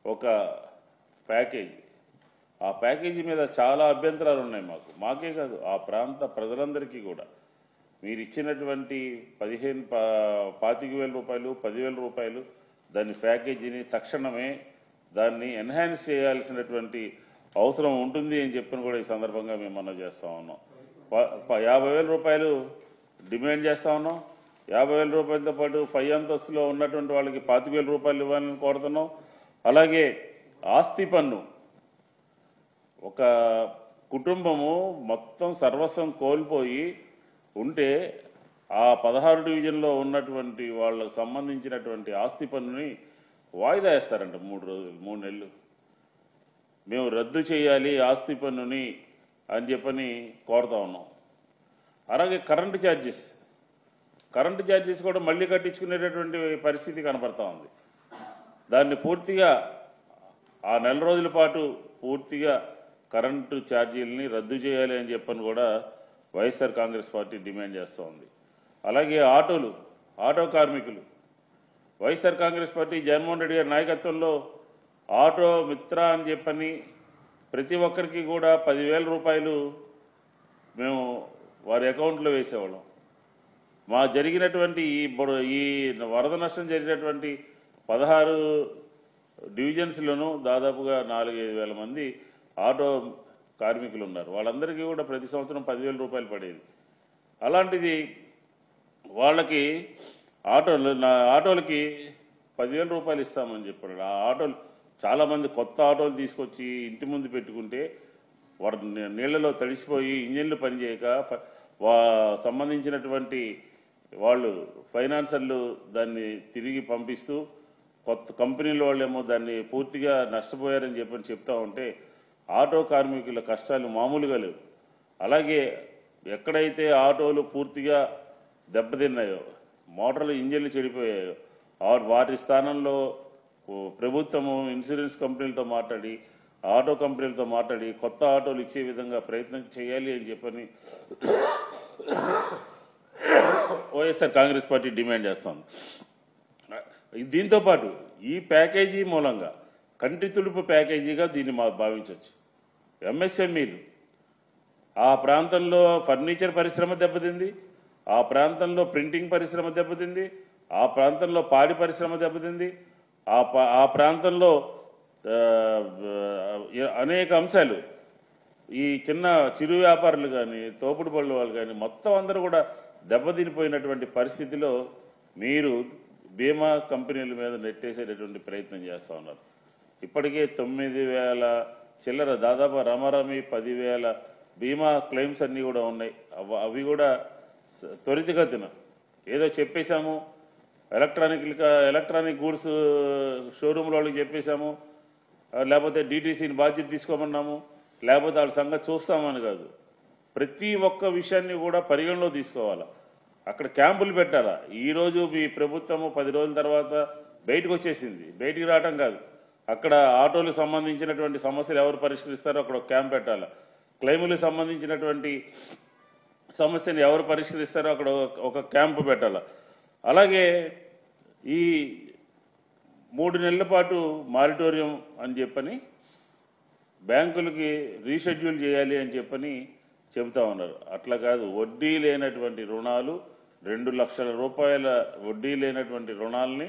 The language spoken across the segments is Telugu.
ఒక ప్యాకేజీ. ఆ ప్యాకేజీ మీద చాలా అభ్యంతరాలు ఉన్నాయి మాకే కాదు, ఆ ప్రాంత ప్రజలందరికీ కూడా. మీరు ఇచ్చినటువంటి 25,000 రూపాయలు 10,000 రూపాయలు దాని ప్యాకేజీని తక్షణమే దాన్ని ఎన్హాన్స్ చేయాల్సినటువంటి అవసరం ఉంటుంది అని చెప్పని కూడా ఈ సందర్భంగా మేము మనం చేస్తూ ఉన్నాం. 50,000 రూపాయలు డిమాండ్ చేస్తూ ఉన్నాం. 50,000 రూపాయలతో పాటు పై అంతస్తులో ఉన్నటువంటి వాళ్ళకి 25,000 రూపాయలు ఇవ్వాలని కోరుతున్నాం. అలాగే ఆస్తి పన్ను, ఒక కుటుంబము మొత్తం సర్వస్వం కోల్పోయి ఉంటే ఆ 16 డివిజన్లో ఉన్నటువంటి వాళ్ళకు సంబంధించినటువంటి ఆస్తి పన్నుని వాయిదా వేస్తారంట 3 నెలలు. మేము రద్దు చేయాలి ఆస్తి పన్నుని అని చెప్పని కోరుతా ఉన్నాం. అలాగే కరెంటు ఛార్జెస్ కూడా మళ్ళీ కట్టించుకునేటటువంటి పరిస్థితి కనపడతా ఉంది. దాన్ని పూర్తిగా ఆ నెల రోజుల పాటు పూర్తిగా కరెంటు ఛార్జీలని రద్దు చేయాలి అని చెప్పని కూడా వైఎస్ఆర్ కాంగ్రెస్ పార్టీ డిమాండ్ చేస్తూ ఉంది. అలాగే ఆటో కార్మికులు, వైఎస్ఆర్ కాంగ్రెస్ పార్టీ జగన్మోహన్ రెడ్డి గారి నాయకత్వంలో ఆటో మిత్ర అని చెప్పని ప్రతి ఒక్కరికి కూడా 10,000 రూపాయలు మేము వారి అకౌంట్లో వేసేవాళ్ళం. మా జరిగినటువంటి ఈ వరద నష్టం జరిగినటువంటి 16 డివిజన్స్లోనూ దాదాపుగా 4-5 వేల మంది ఆటో కార్మికులు ఉన్నారు. వాళ్ళందరికీ కూడా ప్రతి సంవత్సరం 10,000 రూపాయలు పడేది. అలాంటిది వాళ్ళకి ఆటోలకి 10,000 రూపాయలు ఇస్తామని చెప్పారు. ఆ ఆటోలు చాలామంది కొత్త ఆటోలు తీసుకొచ్చి ఇంటి ముందు పెట్టుకుంటే వారు నీళ్లలో తడిసిపోయి ఇంజిన్లు పనిచేయక సంబంధించినటువంటి వాళ్ళు ఫైనాన్సర్లు దాన్ని తిరిగి పంపిస్తూ కొత్త కంపెనీల వాళ్ళేమో దాన్ని పూర్తిగా నష్టపోయారని చెప్పని చెప్తా ఉంటే ఆటో కార్మికుల కష్టాలు మామూలుగా లేవు. అలాగే ఎక్కడైతే ఆటోలు పూర్తిగా దెబ్బతిన్నాయో, మోటార్లు ఇంజిన్లు చెడిపోయాయో, వాటి స్థానంలో ప్రభుత్వము ఇన్సూరెన్స్ కంపెనీలతో మాట్లాడి ఆటో కంపెనీలతో మాట్లాడి కొత్త ఆటోలు ఇచ్చే విధంగా ప్రయత్నం చేయాలి అని చెప్పని వైఎస్ఆర్ కాంగ్రెస్ పార్టీ డిమాండ్ చేస్తోంది. దీంతోపాటు ఈ ప్యాకేజీ మూలంగా కంటి తుడుపు ప్యాకేజీగా దీన్ని భావించవచ్చు. ఎంఎస్ఎంఈలు, ఆ ప్రాంతంలో ఫర్నిచర్ పరిశ్రమ దెబ్బతింది, ఆ ప్రాంతంలో ప్రింటింగ్ పరిశ్రమ దెబ్బతింది, ఆ ప్రాంతంలో పాడి పరిశ్రమ దెబ్బతింది, ఆ ప్రాంతంలో అనేక అంశాలు, ఈ చిరు వ్యాపారులు కానీ తోపుడు బళ్ళు వాళ్ళు కానీ మొత్తం అందరూ కూడా దెబ్బతినిపోయినటువంటి పరిస్థితిలో మీరు బీమా కంపెనీల మీద నెట్టేసేటటువంటి ప్రయత్నం చేస్తూ ఉన్నారు. ఇప్పటికే 9,000 చిల్లర, దాదాపు రామారామి 10,000 బీమా క్లెయిమ్స్ అన్నీ కూడా ఉన్నాయి. అవి కూడా త్వరితగతిన ఏదో చెప్పేశాము, ఎలక్ట్రానిక్ గూడ్స్ షోరూమ్ల వాళ్ళకి చెప్పేశాము, లేకపోతే డీటీసీని బాధ్యత తీసుకోమన్నాము, లేకపోతే వాళ్ళ సంగతి చూస్తామని కాదు. ప్రతి ఒక్క విషయాన్ని కూడా పరిగణలో తీసుకోవాలా. అక్కడ క్యాంపులు పెట్టాలా. ఈరోజు మీ ప్రభుత్వము 10 రోజుల తర్వాత బయటకు వచ్చేసింది, బయటికి రావటం కాదు. అక్కడ ఆటోలకు సంబంధించినటువంటి సమస్యలు ఎవరు పరిష్కరిస్తారో అక్కడ ఒక క్యాంప్ పెట్టాలా. క్లెయిములకు సంబంధించినటువంటి సమస్యను ఎవరు పరిష్కరిస్తారో అక్కడ ఒక క్యాంపు పెట్టాలా. అలాగే ఈ 3 నెలల పాటు మారిటోరియం అని చెప్పని బ్యాంకులకి రీషెడ్యూల్ చేయాలి అని చెప్పని చెబుతా ఉన్నారు. అట్లా కాదు, వడ్డీ లేనటువంటి రుణాలు 2 లక్షల రూపాయల వడ్డీ లేనటువంటి రుణాలని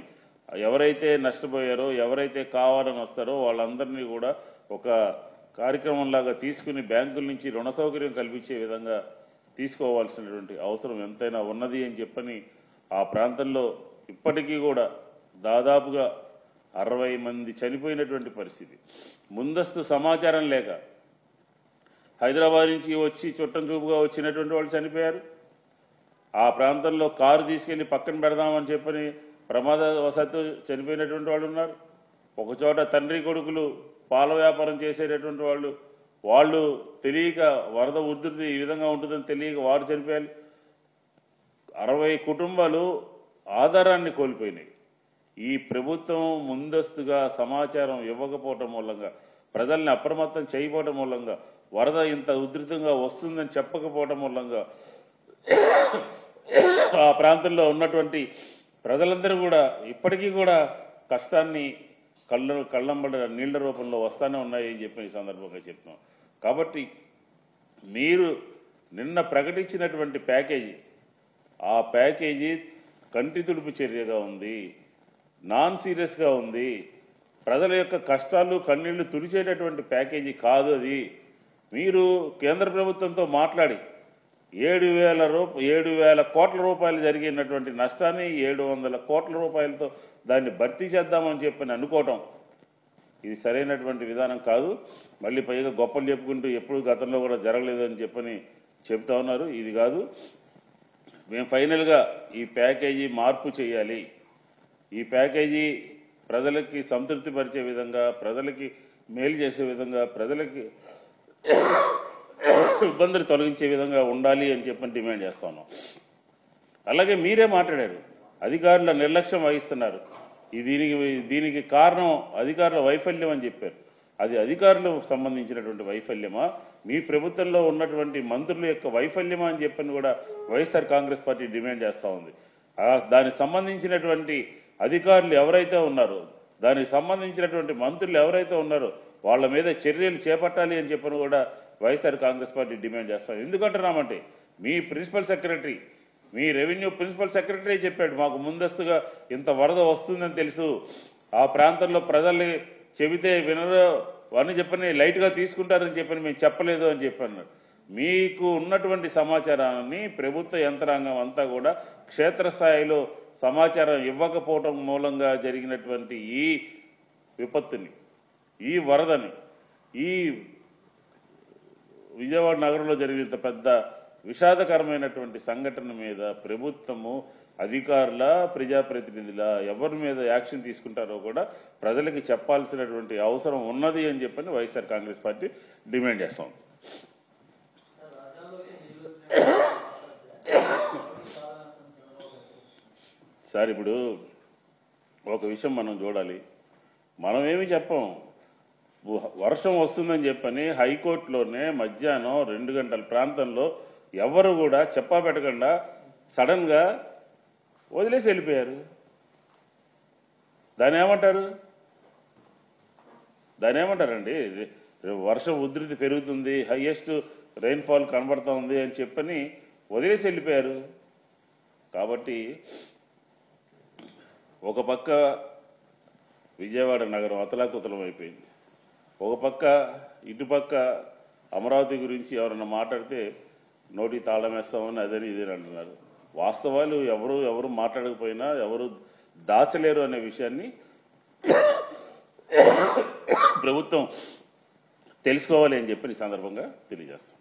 ఎవరైతే నష్టపోయారో, ఎవరైతే కావాలని వస్తారో వాళ్ళందరినీ కూడా ఒక కార్యక్రమంలాగా తీసుకుని బ్యాంకుల నుంచి రుణ సౌకర్యం కల్పించే విధంగా తీసుకోవాల్సినటువంటి అవసరం ఎంతైనా ఉన్నది అని చెప్పని ఆ ప్రాంతంలో ఇప్పటికీ కూడా దాదాపుగా 60 మంది చనిపోయినటువంటి పరిస్థితి. ముందస్తు సమాచారం లేక హైదరాబాద్ నుంచి వచ్చి చుట్టం చూపుగా వచ్చినటువంటి వాళ్ళు చనిపోయారు. ఆ ప్రాంతంలో కారు తీసుకెళ్లి పక్కన పెడదామని చెప్పని ప్రమాదవశాత్తు చనిపోయినటువంటి వాళ్ళు ఉన్నారు. ఒకచోట తండ్రి కొడుకులు పాల వ్యాపారం చేసేటటువంటి వాళ్ళు తెలియక వరద ఉధృతి ఈ విధంగా ఉంటుందని తెలియక వారు చనిపోయారు. 60 కుటుంబాలు ఆధారాన్ని కోల్పోయినాయి. ఈ ప్రభుత్వం ముందస్తుగా సమాచారం ఇవ్వకపోవటం మూలంగా, ప్రజల్ని అప్రమత్తం చేయకపోవటం మూలంగా, వరద ఇంత ఉధృతంగా వస్తుందని చెప్పకపోవటం మూలంగా ఆ ప్రాంతంలో ఉన్నటువంటి ప్రజలందరూ కూడా ఇప్పటికీ కూడా కష్టాన్ని కళ్ళంబడి నీళ్ల రూపంలో వస్తానే ఉన్నాయి అని చెప్పి ఈ సందర్భంగా చెప్తున్నాం. కాబట్టి మీరు నిన్న ప్రకటించినటువంటి ప్యాకేజీ, ఆ ప్యాకేజీ కంటి తుడుపు చర్యగా ఉంది, నాన్ సీరియస్గా ఉంది, ప్రజల యొక్క కష్టాలు కన్నీళ్లు తుడిచేటటువంటి ప్యాకేజీ కాదు అది. మీరు కేంద్ర ప్రభుత్వంతో మాట్లాడి 7,000 కోట్ల రూపాయలు జరిగినటువంటి నష్టాన్ని 700 కోట్ల రూపాయలతో దాన్ని భర్తీ చేద్దామని చెప్పని అనుకోవటం ఇది సరైనటువంటి విధానం కాదు. మళ్ళీ పైగా గొప్పలు చెప్పుకుంటూ ఎప్పుడు గతంలో కూడా జరగలేదని చెప్పని చెప్తా ఉన్నారు. ఇది కాదు. మేము ఫైనల్గా ఈ ప్యాకేజీ మార్పు చేయాలి. ఈ ప్యాకేజీ ప్రజలకి సంతృప్తిపరిచే విధంగా, ప్రజలకి మేలు చేసే విధంగా, ప్రజలకి ఇబ్బందులు తొలగించే విధంగా ఉండాలి అని చెప్పని డిమాండ్ చేస్తా ఉన్నాం. అలాగే మీరే మాట్లాడారు, అధికారుల నిర్లక్ష్యం వహిస్తున్నారు. దీనికి కారణం అధికారుల వైఫల్యం అని చెప్పారు. అది అధికారులకు సంబంధించినటువంటి వైఫల్యమా, మీ ప్రభుత్వంలో ఉన్నటువంటి మంత్రుల యొక్క వైఫల్యమా అని చెప్పని కూడా వైఎస్ఆర్ కాంగ్రెస్ పార్టీ డిమాండ్ చేస్తూ ఉంది. దానికి సంబంధించినటువంటి అధికారులు ఎవరైతే ఉన్నారో, దానికి సంబంధించినటువంటి మంత్రులు ఎవరైతే ఉన్నారో వాళ్ళ మీద చర్యలు చేపట్టాలి అని చెప్పని కూడా వైఎస్ఆర్ కాంగ్రెస్ పార్టీ డిమాండ్ చేస్తాం. ఎందుకంటున్నామంటే మీ ప్రిన్సిపల్ సెక్రటరీ, మీ రెవెన్యూ ప్రిన్సిపల్ సెక్రటరీ చెప్పాడు, మాకు ముందస్తుగా ఇంత వరద వస్తుందని తెలుసు, ఆ ప్రాంతంలో ప్రజల్ని చెబితే వినరు అని చెప్పని లైట్గా తీసుకుంటారని చెప్పని మేము చెప్పలేదు అని చెప్పాను. మీకు ఉన్నటువంటి సమాచారాన్ని ప్రభుత్వ యంత్రాంగం అంతా కూడా క్షేత్రస్థాయిలో సమాచారం ఇవ్వకపోవటం మూలంగా జరిగినటువంటి ఈ విపత్తుని, ఈ వరదని, ఈ విజయవాడ నగరంలో జరిగిన పెద్ద విషాదకరమైనటువంటి సంఘటన మీద ప్రభుత్వము, అధికారుల, ప్రజాప్రతినిధుల ఎవరి మీద యాక్షన్ తీసుకుంటారో కూడా ప్రజలకి చెప్పాల్సినటువంటి అవసరం ఉన్నది అని చెప్పని వైఎస్ఆర్ కాంగ్రెస్ పార్టీ డిమాండ్ చేస్తాం. సార్, ఇప్పుడు ఒక విషయం మనం చూడాలి. మనమేమి చెప్పాం, వర్షం వస్తుందని చెప్పని హైకోర్టులోనే మధ్యాహ్నం 2 గంటల ప్రాంతంలో ఎవరు కూడా చెప్పా పెట్టకుండా సడన్గా వదిలేసి వెళ్ళిపోయారు. దాన్ని ఏమంటారండి? వర్షం ఉధృతి పెరుగుతుంది, హైయెస్ట్ రెయిన్ఫాల్ కనబడుతూ ఉంది అని చెప్పని వదిలేసి వెళ్ళిపోయారు. కాబట్టి ఒక పక్క విజయవాడ నగరం అతలాకుతలం అయిపోయింది, ఒక పక్క ఇటుపక్క అమరావతి గురించి ఎవరన్నా మాట్లాడితే నోటి తాళం వేస్తామని అదని ఇదని అంటున్నారు. వాస్తవాలు ఎవరు మాట్లాడకపోయినా ఎవరు దాచలేరు అనే విషయాన్ని ప్రభుత్వం తెలుసుకోవాలి అని చెప్పి ఈ సందర్భంగా తెలియజేస్తాం.